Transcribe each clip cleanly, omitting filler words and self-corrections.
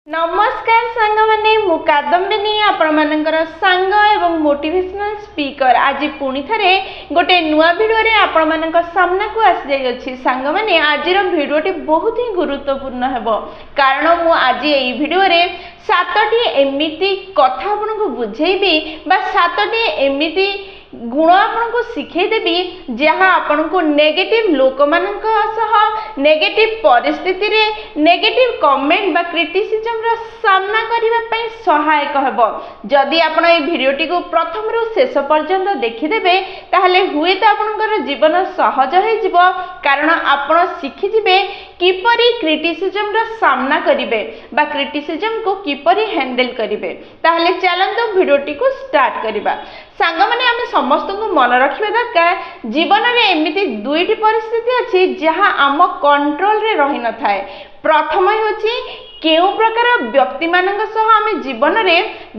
नमस्कार सांग माने मु कादम्बिनी आपण मानकर सांग एवं मोटिवेशनल स्पीकर आज पुणी थरे गोटे नुआ वीडियो रे आपण मानक सामना को आसी जाई अछि सांग माने आजिर वीडियोटी बहुत ही गुरुत्वपूर्ण हेबो कारण मु आज एई वीडियो रे सातटी एमिति कथा आपनको बुझेइबी बा सातटी एमिति गुण आपनको सिखै देबी जहाँ आपनको नेगेटिव लोक मानक सह नेगेटिव परिस्थिति रे नेगेटिव कमेंट बा क्रिटिसिज्म रो सामना करिवा पई सहायक हेबो। जदि आपण ए भिडियोटी को प्रथम रु शेष पर्यंत देखि देबे ताहले हुए तो आपनकर जीवन सहज हे जिवो कारण आपण सिखि जिवे किपरि क्रिटिसिज्म रो सामना करिवे बा क्रिटिसिज्म को किपरि हैंडल करिवे। ताहले चलंतु भिडियोटी को स्टार्ट करिबा। सांग माने आमे समस्त को मन रखिबा दरकार जीवन रे एमिति दुईटी परिस्थिति अछि जहाँ आम कंट्रोल रे रहि न थाए। प्रथम होछि केउ प्रकार व्यक्ति मानक सह आमे जीवन रे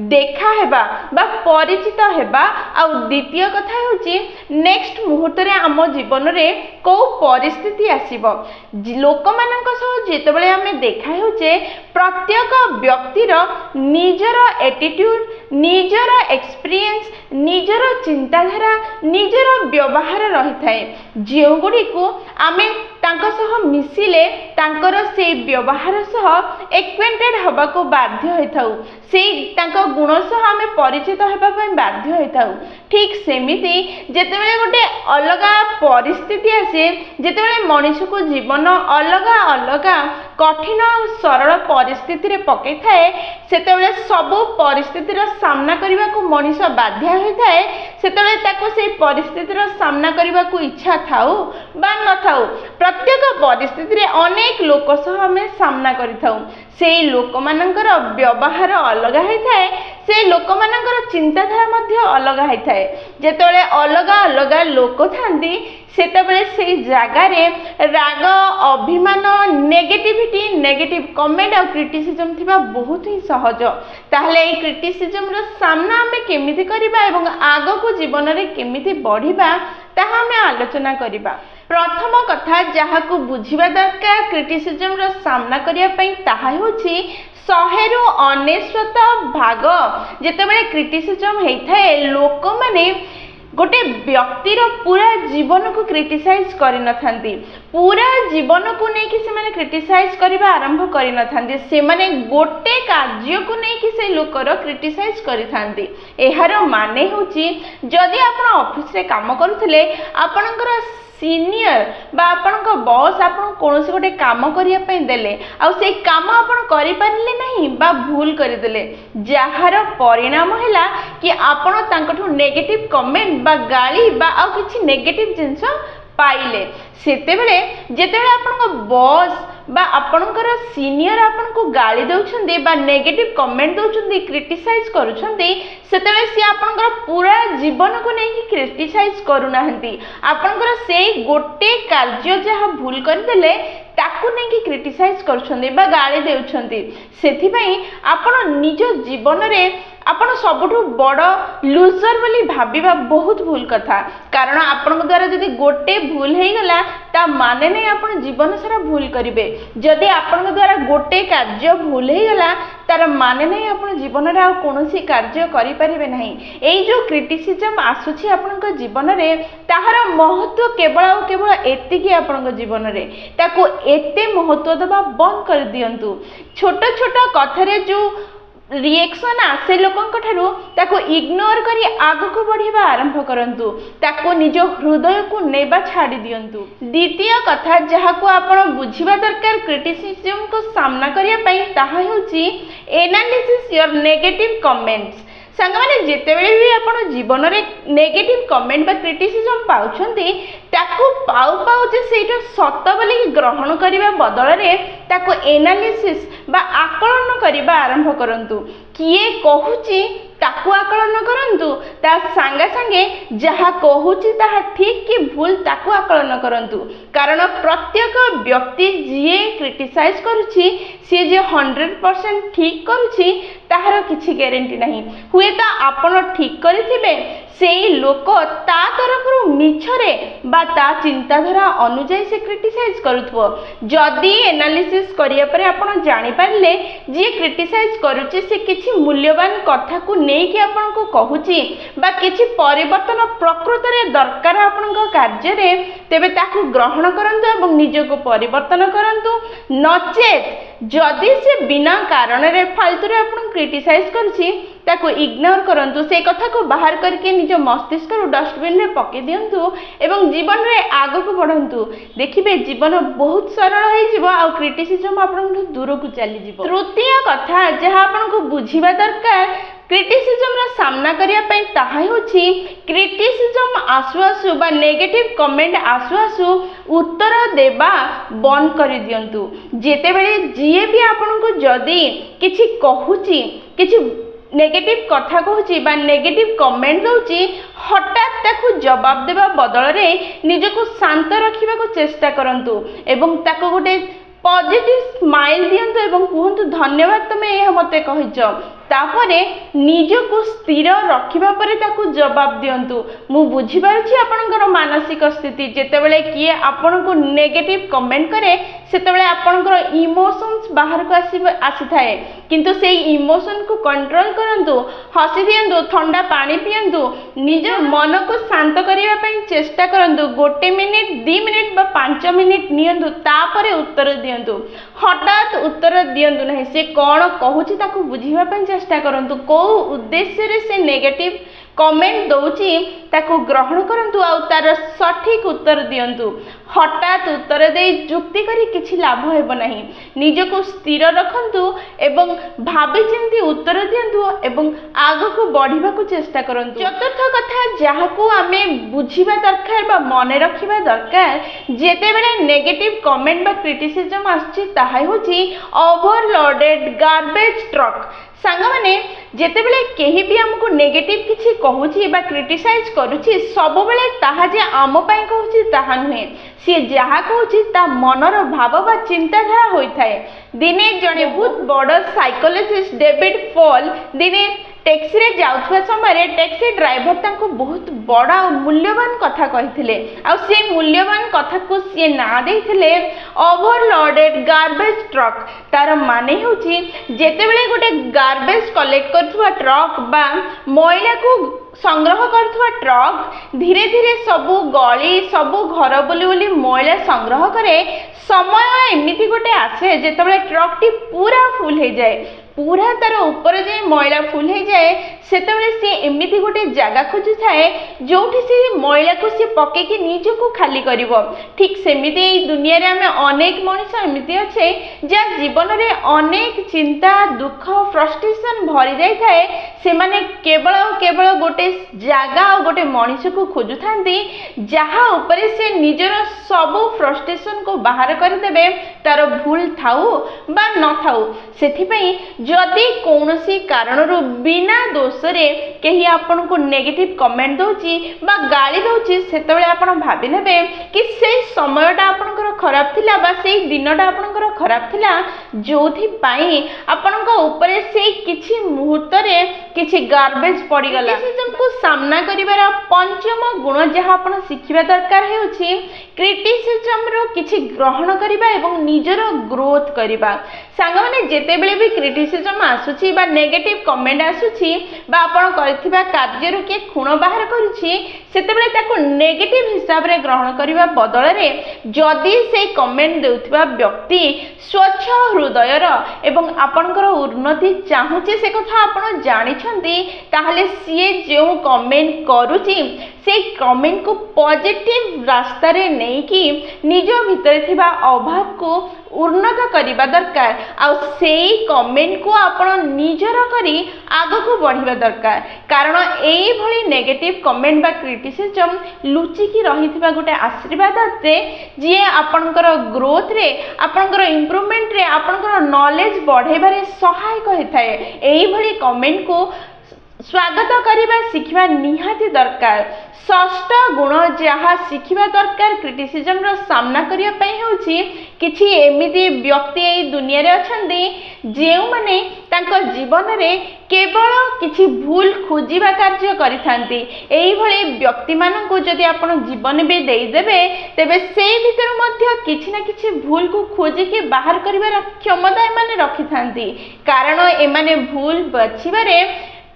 देखा हेबा बा परिचित हेबा आ द्वितीय कथा होछि नेक्स्ट मुहूर्त रे आम जीवन रे को परिस्थिति आसीबो लोक मानक सह जेतेबेले आमे देखा होचे प्रत्येक व्यक्तिर निजर एटीट्यूड निजर एक्सपीरियंस निजर चिंताधारा निजर व्यवहार रही थाए जो गुडी को आमे तांका सह मिसिले तांकर से व्यवहार सह एक्वेंटेड हबा को बाध्य होइथाउ से तांका गुण सह आमे परिचित हेबा पई बाध्य होइथाउ। ठीक सेमिति जेतेबेले गोटे अलगा परिस्थिति आसे जेतेबेले मनुष्य को जीवन अलगा अलगा कठिन और सरल परिस्थिति रे पकै थाए सेतेबेले सब परिस्थिति रो सामना करिवा को मनुष्य बाध्य होइथाए सेतेबेले ताको से परिस्थिति रो सामना करिवा को इच्छा थाउ बा न थाउ प्रत्येक परिस्थिति रे अनेक लोक सह हमें सामना करिथाउ से लोक मानकर व्यवहार अलग होइथाए से लोक मानकर चिंताधारा मध्य अलग होइथाए जेतेबेले अलग अलग लोक थांती सेतेबेले से जागा रे राग अभिमान नेगेटिविटी नेगेटिव कमेंट और क्रिटिसिज्म थिबा बहुत ही सहज। ताहले ए क्रिटिसिज्म रो सामना हमें केमिति करिबा एवं आगो को जीवन रे केमिति बढ़िबा ताहा हमें आलोचना करिबा। प्रथम कथा जहाँ को बुझिबा दरकार क्रिटिसिज्म रो सामना करिया पई ताहा होछि 100 रु 99 भाग जेतेबेले क्रिटिसिज्म हेइथाए लोक माने गोटे व्यक्तिर पूरा जीवन को क्रिटिसाइज करि न थांती पूरा जीवन को नै कि से माने क्रिटिसाइज करिबा आरंभ करि न थांती से माने गोटे कार्य को नै कि से लोकर क्रिटिसाइज करि थांती। एहार माने होछि जदि आपण ऑफिस रे काम करूथिले आपणकर सीनियर बा आपणक बॉस आपण कोनोसी गोटे काम करिया पई देले आ से काम आपण करि पारले नाही बा भूल करि देले जहार परिणाम हैला कि आपण तांकठु नेगेटिव कमेंट बा गाली बा आ किछि नेगेटिव जिंस पाइले सेतेबेले जेतेबेले आपणक बॉस बा आपणकर सीनियर आपनको गाली दउछन्दी बा नेगेटिव कमेंट दउछन्दी क्रिटिसाइज करूछन्दी सेतेबेले से आपणकर पूरा जीवन को नै कि क्रिटिसाइज करू नाहंती आपणकर से गोटे कार्य जहा भूल कर देले ताकू नै कि क्रिटिसाइज करूछन्दी बा गाली देउछन्दी सेथि पई आपण निज जीवन रे आपण सबठु बड़ लूजर बोली भाबिबा बहुत भूल कथा कारण आपण द्वारा जदि गोटे भूल हे गला ता माने नै आपण जीवन सारा भूल करिवे जदि आपण द्वारा गोटे कार्य भूल हे गला तार माने नै आपण जीवन रे आ कोनोसी कार्य करि परिबे नाही। एई जो क्रिटिसिज्म आसुछि आपण जीवन रे ताहार महत्व केवल एतिकी आपण जीवन रे ताको एते महत्व दबा बंद कर दियंतु छोट छोट कथरे जो रिएक्शन आसे लोकंक ठारू ताको इग्नोर करी आगो को बढ़िबा आरंभ करंतु ताको निज हृदय को नेबा छाड़ी दियंतु। द्वितीय कथा जहा को आपण बुझिबा दरकार क्रिटिसिज्म को सामना करिया पई ताहा होची एनालिसिस योर नेगेटिव कमेंट्स। सांग माने जेतेबेले भी आपण जीवन रे नेगेटिव कमेंट बा क्रिटिसिज्म पाउछंती ताको पाउ पाउ जे सेटा सत बोली ग्रहण करिबा बदल रे ताको एनालिसिस बा आकलन करिबा आरंभ करंतु किए कहूची ताकू आकलन करंतु ता संगे संगे जहा कहूची ताहा ठीक कि भूल ताकू आकलन करंतु कारण प्रत्येक व्यक्ति जे क्रिटिसाइज करूची से जे 100% ठीक करूची ताहार किछि गारंटी नाही हुए ता आपण ठीक करिथिबे सेई लोक ता तरफ मिछरे बा ता चिंताधारा अनुଯାयी से क्रिटिसाइज करुथबो जदि एनालिसिस करिया परे आपण जानि पारले जे क्रिटिसाइज करूची से किछि मूल्यवान कथा को नै कि आपण को कहूची बा किछि परिवर्तन प्रकृत रे दरकार आपण को कार्य रे तेबे ताकू ग्रहण करंतु एवं निजको परिवर्तन करंतु नचेत जदि से बिना कारण रे फालतू रे आपण क्रिटिसाइज करूची ताको इग्नोर करंतु से कथा को बाहर करके निज मस्तिष्क रो डस्टबिन रे पके दियंतु एवं जीवन रे आगो को बढ़ंतु देखिबे जीवन बहुत सरल होई जिवो आ क्रिटिसिज्म आपण दूर को चली जिवो। तृतीय कथा जहा आपण को बुझिबा दरकार क्रिटिसिज्म रा सामना करिया पई ताहा होछि क्रिटिसिज्म आसु आसु बा नेगेटिव कमेंट आसु आसु उत्तर देबा बंद करि दियंतु जेते बेले जिए भी आपण को जदी किछि कहूछि किछि नेगेटिव कथा कहूछि बा नेगेटिव कमेंट दउछि हठात ताकू जवाब देबा बदल रे निजको शांत रखिबा को चेष्टा करंतु एवं ताको गोटे पॉजिटिव स्माइल दियंतु एवं कहंतु धन्यवाद तमे यह मते कहिछ तापरे निजको स्थिर रखिबा परे ताकू जवाब दियंतु मु बुझी पारुछि आपनकर मानसिक स्थिति जेतेबेले किए आपन को नेगेटिव कमेंट करे सेतेबेले आपनकर इमोशंस बाहर को आसी थाए किंतु से इमोशन को कंट्रोल करंतु हसी दियंतु ठंडा पानी पियंतु निज मन को शांत करिया पई चेष्टा करंतु गोटे मिनिट 2 मिनिट बा 5 मिनिट नियंतु तापरे उत्तर दियंतु हठात उत्तर दियंतु नहीं से कोन कहूछि ताकू बुझिबा पई चेष्टा करंतु को उद्देश्य रे से नेगेटिव कमेंट दउची ताकू ग्रहण करंतु आ तार सठिक उत्तर दियंतु हठात उत्तर दे जुक्ति करी किछि लाभ हेबो नहीं निजको स्थिर रखंतु एवं भाबी चिंती उत्तर दियंतु एवं आगो को बढ़िबा को चेष्टा करंतु। चतुर्थ कथा जाहाकू आमे बुझिबा दरकार बा मने रखिबा दरकार जेते बेले नेगेटिव कमेंट बा क्रिटिसिज्म आछि ताहा होछि ओवरलोडेड गार्बेज ट्रक सांग माने जेते बेले केही भी हमको नेगेटिव किछि कहूछि बा क्रिटिसाइज करूछि सब बेले ताहा जे आम पई कहूछि ताहा नुहे सी जहा कहूछि ता मनर भाव बा चिंताधारा होई थाए। दिने जणे बहुत बड़ साइकोलॉजिस्ट डेविड फॉल दिने टैक्सी रे जाउथवा समय टैक्सी ड्राइवर तांको बहुत बड़ा मूल्यवान कथा कहिथिले आ से मूल्यवान कथा को से ना देथिले ओवरलोडेड गार्बेज ट्रक तार माने होछि जेते बेले गोटे गार्बेज कलेक्ट करथुवा ट्रक बा मैला को संग्रह करथुवा ट्रक धीरे धीरे सबु गली सबु घर बोली बोली मैला संग्रह करे समय एमिति गोटे आसे जेतेबेले ट्रक टी पूरा फुल हो जाए पूरा तार ऊपर जे मैला फुल हो जाए सेतेबेले से एमिति गोटे जगह खोजु थाए जोठी से मैला को से पके कि निज को खाली करिवो। ठीक सेमिति ए दुनिया रे हमें अनेक मनुष्य एमिति अच्छे जा जीवन रे अनेक चिंता दुख फ्रस्ट्रेशन भरी जाई थाए से माने केवल गोटे जगह और गोटे मनुष्य को खोजु थांती जहा ऊपर से निजर सब फ्रस्ट्रेशन को बाहर कर देबे तार भूल थाउ बा न थाउ सेथि पई जदि कौनसी कारणरू बिना दोष रे कहीं आपन को नेगेटिव कमेंट दउची बा गाली दउची सेतबेले आपन भाबी नेबे कि से समयटा आपनकर खराब थिला बा से दिनटा आपनकर खराब थिला जोथि पाई आपनक ऊपर से किछि मुहूर्त रे किछि गार्बेज पड़ी गला। क्रिटिसिज्म सामना करिवार पंचम गुण जहा आपन सिखिबा दरकार हेउछि क्रिटिसिज्म रो किछि ग्रहण करिबा एवं निजर ग्रोथ करिबा। सांग माने जेते बेले भी क्रिटिसिज्म आसुछि बा नेगेटिव कमेंट आसुछि बा आपण करथिबा कार्य रो के खुण बाहर करूछि सेते बेले ताको नेगेटिव हिसाब रे ग्रहण करिबा बदल रे जदि से कमेंट देउथिबा व्यक्ति स्वच्छ हृदयर एवं आपणकर उन्नति चाहूछि से कथा आपण जानिछंती ताहले सीए जो कमेंट करूछि से कमेंट को पॉजिटिव रास्ता रे नै कि निज भितर थिबा अभाव को उन्नत करिबा दरकार आ सेई कमेंट को आपण निजर करी आगो को बढ़िबा दरकार कारण एई भली नेगेटिव कमेंट बा क्रिटिसिज्म लुचि की रहिथिबा गोटे आशीर्वाद जे जे आपनकर ग्रोथ रे आपनकर इंप्रूवमेंट रे आपनकर नॉलेज बढ़ेबारे सहायक हेथाय एई भली कमेंट को स्वागत करवा शिखा निहाती दरकार। षष्ठ गुण जहाँ शिखा दरकार क्रिटिसिजम रो सामना करने होची किछि एमिति व्यक्ति ए दुनिया रे अछंती जेउ माने तांको जीवन रे केवल किछि भूल खोजिबा कार्य करिथांती। एही भली व्यक्ति माननकु जदि आपण जीवन भी देई देबे तेबे सेही भितर मध्य किछि ना किछि भूल को खोजि के बाहर करिवार क्षमता एमाने रखिथांती, कारण एमाने भूल बचिबारे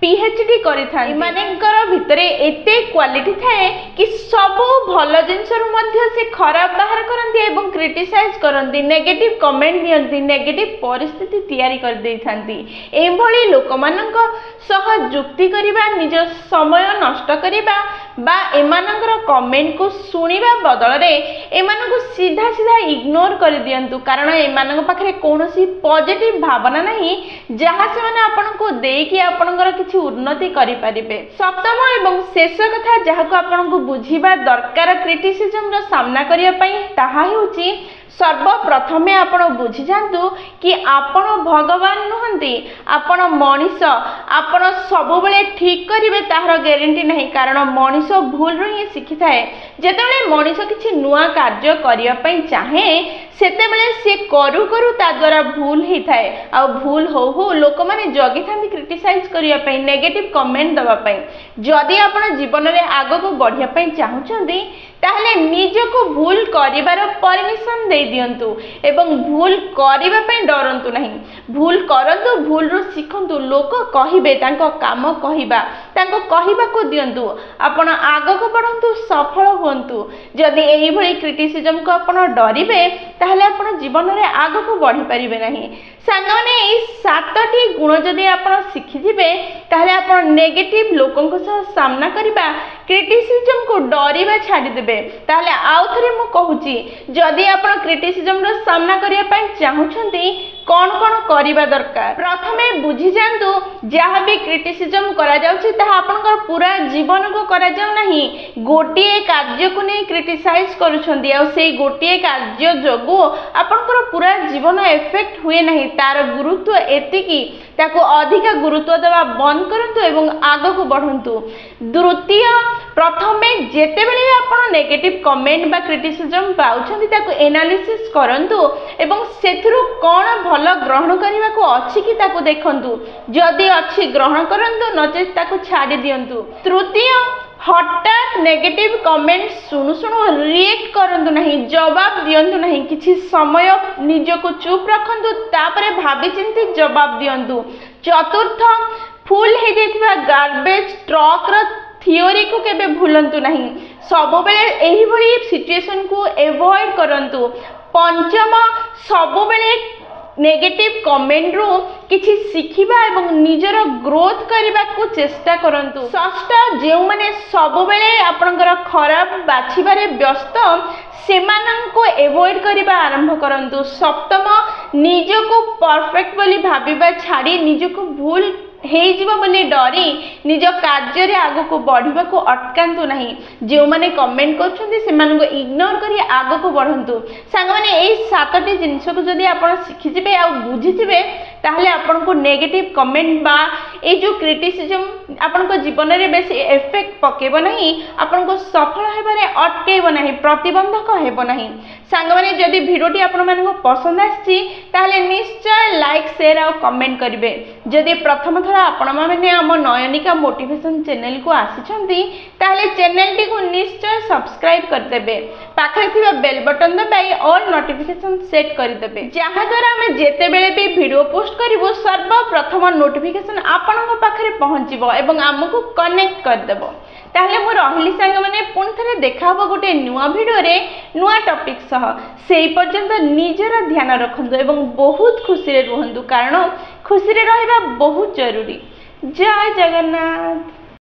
पीएचडी करिथांती। एमानकर भितरे एते क्वालिटी थाए कि सबु भल जिनसरु मध्य से खराब बाहर करंती एवं क्रिटिसाइज करंती, नेगेटिव कमेंट दियंती, नेगेटिव परिस्थिति तैयारी कर देइथांती। एभली लोकमाननक सह जुक्ति करिबा, निज समय नष्ट करिबा बा एमानकर कमेंट को सुनिबा बदल रे एमानकु सीधा सीधा इग्नोर कर दियंतु, कारण एमानक पाखरे कोनोसी पॉजिटिव भावना नहीं जहाँ से माने आपनको देकी आपनकर किछि उन्नति करि परिबे। सप्तम एवं शेष कथा जहाको आपनको बुझिबा दरकार क्रिटिसिजम रो सामना करिया पई ताहा हेउची सर्वप्रथमे आपण बुझी जांतु कि आपण भगवान नुहंती, आपण मनीष। आपण सब बेले ठीक करिवे ताहार ग्यारंटी नहीं, कारण मनीष भूल रो ही शिखि थाए। जेतेबेले मनीष किछि नुआ कार्य करिया पई चाहे सेतेबेले से करू करू ता द्वारा भूल ही थाए। आ भूल हो लोक माने जगी थांती क्रिटिसाइज करिया पई, नेगेटिव कमेंट दबा पई। जदि आपण जीवन रे आगो को बढ़िया पई चाहुचंदी ताहले निजको भूल करिवार परमिशन दे दियंतु एवं भूल करिबा पई डरंतु नहीं। भूल करंतु, भूल रो सिखंतु। लोक कहिबे तांको काम कहिबा, तांको कहिबा को दियंतु। आपण आगो को बढ़ंतु, सफल होंतु। जदि एही भली क्रिटिसिजम को आपण डरिबे ताहले आपण जीवन रे आगो को बढ़ी परिबे नहीं। सांगने ए 7टी गुण जदि आपण शिखि जिबे ताहले आपण नेगेटिव लोकंक सह सामना करिबा, क्रिटिसिजम को डरिबा छाडी देबे। ताहले आउ थरे मु कहूची, जदि आपण क्रिटिसिजम रो सामना करिया पई चाहुछंती कोन कोन करिबा दरकार। प्रथमे बुझी जांतु जहाँ भी क्रिटिसिजम करा जाउची ताहा आपनकर पूरा जीवन को करा जाउ नहीं, गोटिए कार्य को नै क्रिटिसाइज करूछंती। आ सेही गोटिए कार्य जोगु आपनकर पूरा जीवन इफेक्ट हुए नहीं। तार गुरुत्व एतिकी, ताको अधिक गुरुत्व देवा बंद करंतु एवं आगो को बढ़ंतु। द्वितीय, प्रथमे जेतेबेले आपण नेगेटिव कमेंट बा क्रिटिसिजम पाउछंती ताको एनालिसिस करंतु एवं सेथुरु कोन भल ग्रहण करिवा को अछि कि ताको देखंतु। जदि अछि ग्रहण करंतु, नचे ताको छाडी दियंतु। तृतीय, हठात नेगेटिव कमेंट सुनु सुनु रिएक्ट करंतु नहीं, जवाब दियंतु नहीं। किछि समय निजको चुप रखंतु, तापरे भाबी चिंती जवाब दियंतु। चतुर्थ, फुल हे जेथिबा गार्बेज ट्रक रो थियोरी को केबे भूलंतु नहीं, सब बेले एही भली सिचुएशन को एवॉइड करंतु। पंचम, सब बेले नेगेटिव कमेंट रो किछि शिखिबा एवं निजर ग्रोथ करबा को चेष्टा करंतु। षष्ठ, जेउ माने सब बेले आपनकर खराब बाछिबारे व्यस्त सेमानंको एवॉइड करबा आरंभ करंतु। सप्तम, निजको परफेक्ट बोली भाबिबा छाडी निजको भूल हेई जीव बोली डरी निज कार्य रे आगो को बढ़िबा को अटकांतु नहीं। जो माने कमेंट करछन्ती सेमान को इग्नोर करी आगो को बढ़ंतु। सांग माने एई 7टी जिंस को जदी आपण सिखि जिबे आ बुझि जिबे ताहले आपण को नेगेटिव कमेंट बा ए जो क्रिटिसिजम आपण को जीवन रे बेसी इफेक्ट पकेबो नहीं, आपण को सफल हेबारे अटकेबो नहीं, प्रतिबंधक हेबो नहीं। सांग माने जदी वीडियोटी आपण माने को पसंद आछि ताहले निश्चय लाइक शेयर और कमेंट करिवे। जदी प्रथम थरा आपण माने हम नयनिका मोटिवेशन चैनल को आसिछन्ती ताहले चैनल टी को निश्चय सब्सक्राइब कर देबे। पाखरे थिबा बेल बटन दबाई ऑल नोटिफिकेशन सेट कर देबे, जहां द्वारा हम जेते बेले भी वीडियो पोस्ट करिवो सर्वप्रथम नोटिफिकेशन आपनक पाखरे पहुंचीबो एवं हमकु कनेक्ट कर देबो। ताहले मो रहिली सांग माने पुन थरे देखाबो गोटे नुआ वीडियो रे नुआ टॉपिक सह। सेही पर्यंत निजर ध्यान रखंतु एवं बहुत खुशी रे रहंतु, कारण खुशी रे रहबा बहुत जरूरी। जय जगन्नाथ।